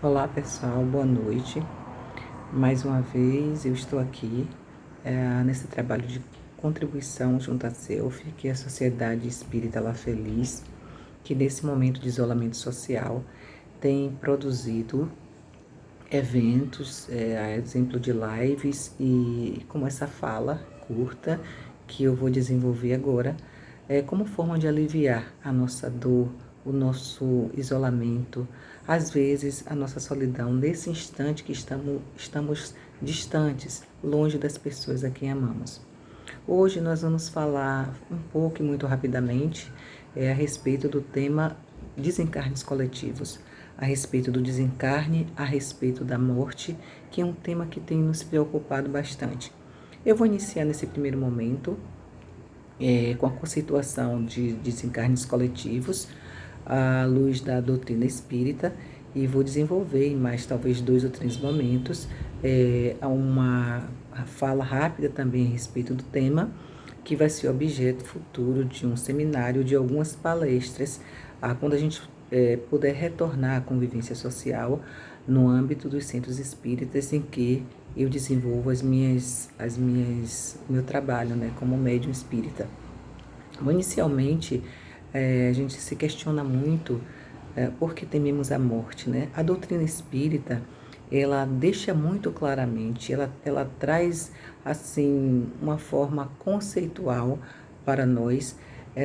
Olá pessoal, boa noite. Mais uma vez eu estou aqui nesse trabalho de contribuição junto à SELF, que é a Sociedade Espírita La Feliz, que nesse momento de isolamento social tem produzido eventos, a exemplo de lives e como essa fala curta que eu vou desenvolver agora, como forma de aliviar a nossa dor, o nosso isolamento, às vezes a nossa solidão, nesse instante que estamos distantes, longe das pessoas a quem amamos. Hoje nós vamos falar um pouco e muito rapidamente a respeito do tema desencarnes coletivos, a respeito do desencarne, a respeito da morte, que é um tema que tem nos preocupado bastante. Eu vou iniciar nesse primeiro momento com a conceituação de desencarnes coletivos, à luz da doutrina espírita, e vou desenvolver em mais talvez 2 ou 3 momentos uma fala rápida também a respeito do tema, que vai ser objeto futuro de um seminário, de algumas palestras, quando a gente puder retornar à convivência social no âmbito dos centros espíritas em que eu desenvolvo meu trabalho, né, como médium espírita. Inicialmente, a gente se questiona muito por que tememos a morte, né? A doutrina espírita, ela deixa muito claramente, ela traz, assim, uma forma conceitual para nós,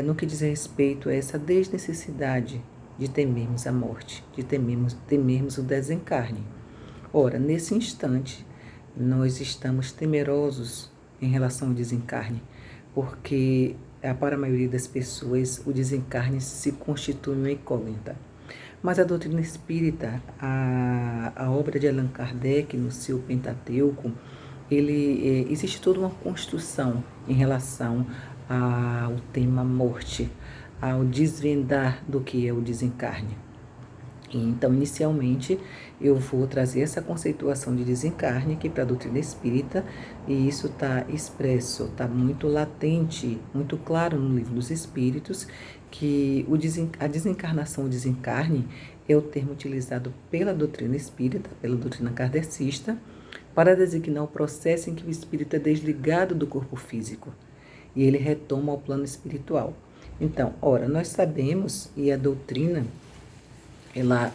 no que diz respeito a essa desnecessidade de temermos a morte, de temermos o desencarne. Ora, nesse instante, nós estamos temerosos em relação ao desencarne, porque para a maioria das pessoas o desencarne se constitui uma incógnita. Mas a doutrina espírita, a obra de Allan Kardec no seu Pentateuco, existe toda uma construção em relação ao tema morte, ao desvendar do que é o desencarne. Então, inicialmente, eu vou trazer essa conceituação de desencarne aqui para a doutrina espírita, e isso está expresso, está muito latente, muito claro no Livro dos Espíritos, que a desencarnação, o desencarne, é o termo utilizado pela doutrina espírita, pela doutrina kardecista, para designar o processo em que o espírito é desligado do corpo físico e ele retoma ao plano espiritual. Então, nós sabemos, e a doutrina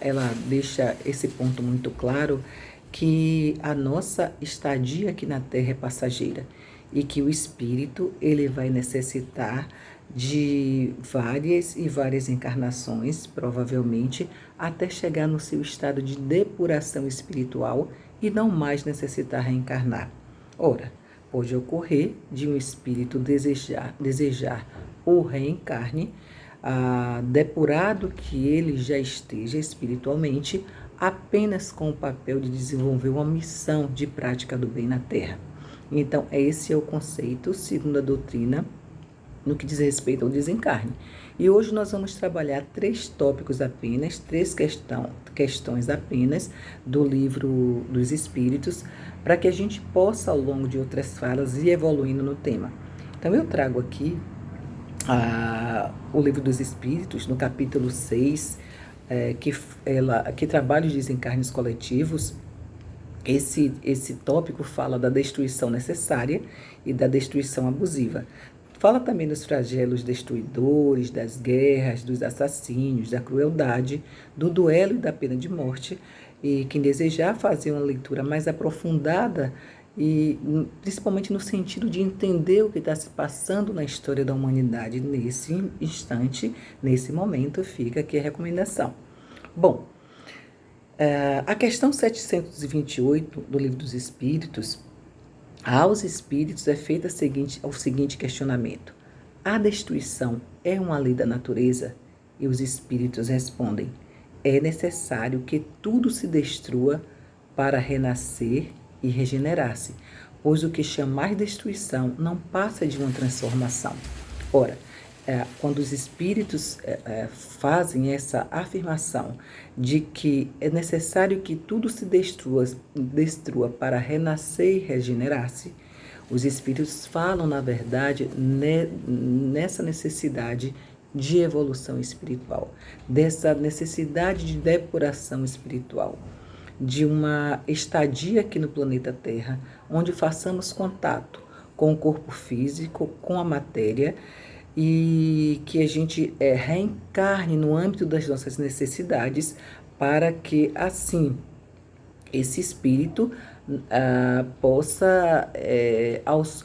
ela deixa esse ponto muito claro, que a nossa estadia aqui na Terra é passageira e que o espírito ele vai necessitar de várias e várias encarnações, provavelmente, até chegar no seu estado de depuração espiritual e não mais necessitar reencarnar. Ora, pode ocorrer de um espírito desejar o reencarne, depurado que ele já esteja espiritualmente, apenas com o papel de desenvolver uma missão de prática do bem na Terra. Então, esse é o conceito, segundo a doutrina, no que diz respeito ao desencarne. E hoje nós vamos trabalhar 3 tópicos apenas, 3 questões apenas do Livro dos Espíritos, para que a gente possa, ao longo de outras falas, ir evoluindo no tema. Então, eu trago aqui o Livro dos Espíritos, no capítulo 6, que trabalha os desencarnes coletivos. Esse tópico fala da destruição necessária e da destruição abusiva. Fala também dos flagelos destruidores, das guerras, dos assassínios, da crueldade, do duelo e da pena de morte. E quem desejar fazer uma leitura mais aprofundada, e principalmente no sentido de entender o que está se passando na história da humanidade nesse instante, nesse momento, fica aqui a recomendação. Bom, a questão 728 do Livro dos Espíritos, aos espíritos é feita o seguinte questionamento: a destruição é uma lei da natureza? E os espíritos respondem: é necessário que tudo se destrua para renascer e regenerar-se, pois o que chamar destruição não passa de uma transformação. Ora, quando os espíritos fazem essa afirmação de que é necessário que tudo se destrua para renascer e regenerar-se, os espíritos falam, na verdade, nessa necessidade de evolução espiritual, dessa necessidade de depuração espiritual. de uma estadia aqui no planeta Terra, onde façamos contato com o corpo físico, com a matéria, e que a gente reencarne no âmbito das nossas necessidades, para que assim esse espírito possa,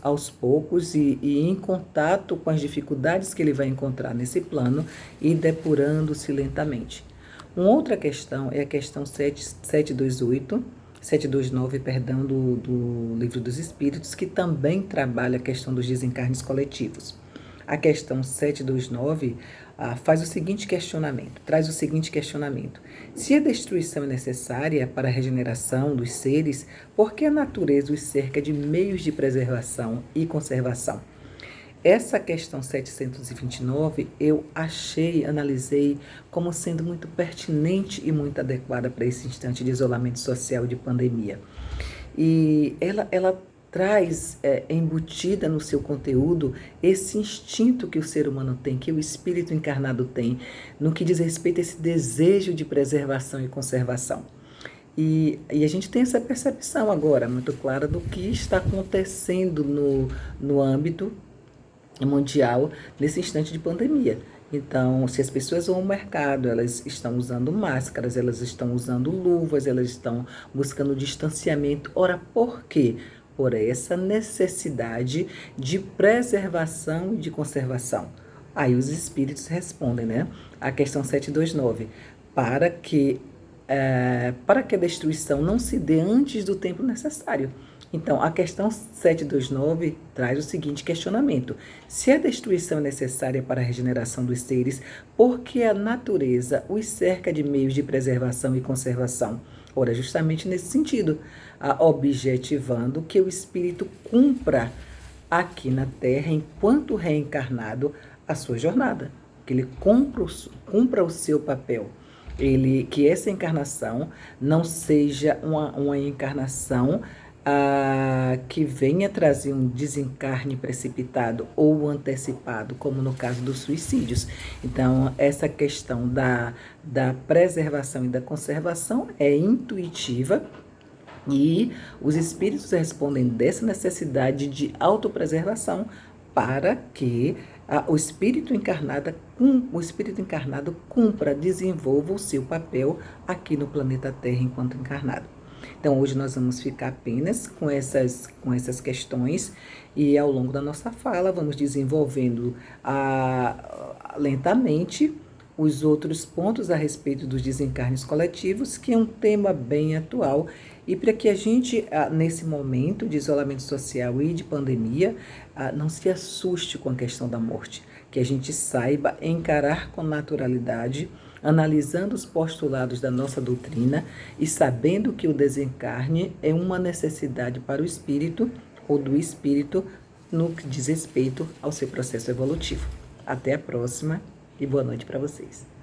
aos poucos, e em contato com as dificuldades que ele vai encontrar nesse plano, e depurando-se lentamente. Uma outra questão é a questão 729, perdão, do Livro dos Espíritos, que também trabalha a questão dos desencarnes coletivos. A questão 729 traz o seguinte questionamento. Se a destruição é necessária para a regeneração dos seres, por que a natureza os cerca de meios de preservação e conservação? Essa questão 729 eu analisei como sendo muito pertinente e muito adequada para esse instante de isolamento social e de pandemia. E ela traz embutida no seu conteúdo esse instinto que o ser humano tem, que o espírito encarnado tem, no que diz respeito a esse desejo de preservação e conservação. E a gente tem essa percepção agora muito clara do que está acontecendo no âmbito mundial nesse instante de pandemia. Então, se as pessoas vão ao mercado, elas estão usando máscaras, elas estão usando luvas, elas estão buscando distanciamento. Ora, por quê? Por essa necessidade de preservação e de conservação. Aí os espíritos respondem, né? A questão 729, para que a destruição não se dê antes do tempo necessário. Então, a questão 729 traz o seguinte questionamento: se a destruição é necessária para a regeneração dos seres, por que a natureza os cerca de meios de preservação e conservação? Ora, justamente nesse sentido, objetivando que o espírito cumpra aqui na Terra, enquanto reencarnado, a sua jornada, que ele cumpra o seu papel. Que essa encarnação não seja uma encarnação que venha trazer um desencarne precipitado ou antecipado, como no caso dos suicídios. Então, essa questão da preservação e da conservação é intuitiva, e os espíritos respondem dessa necessidade de autopreservação, para que o espírito encarnado cumpra, desenvolva o seu papel aqui no planeta Terra enquanto encarnado. Então, hoje nós vamos ficar apenas com essas questões, e ao longo da nossa fala vamos desenvolvendo lentamente os outros pontos a respeito dos desencarnes coletivos, que é um tema bem atual, e para que a gente, nesse momento de isolamento social e de pandemia, não se assuste com a questão da morte, que a gente saiba encarar com naturalidade, analisando os postulados da nossa doutrina e sabendo que o desencarne é uma necessidade para o espírito, ou do espírito, no que diz respeito ao seu processo evolutivo. Até a próxima e boa noite para vocês.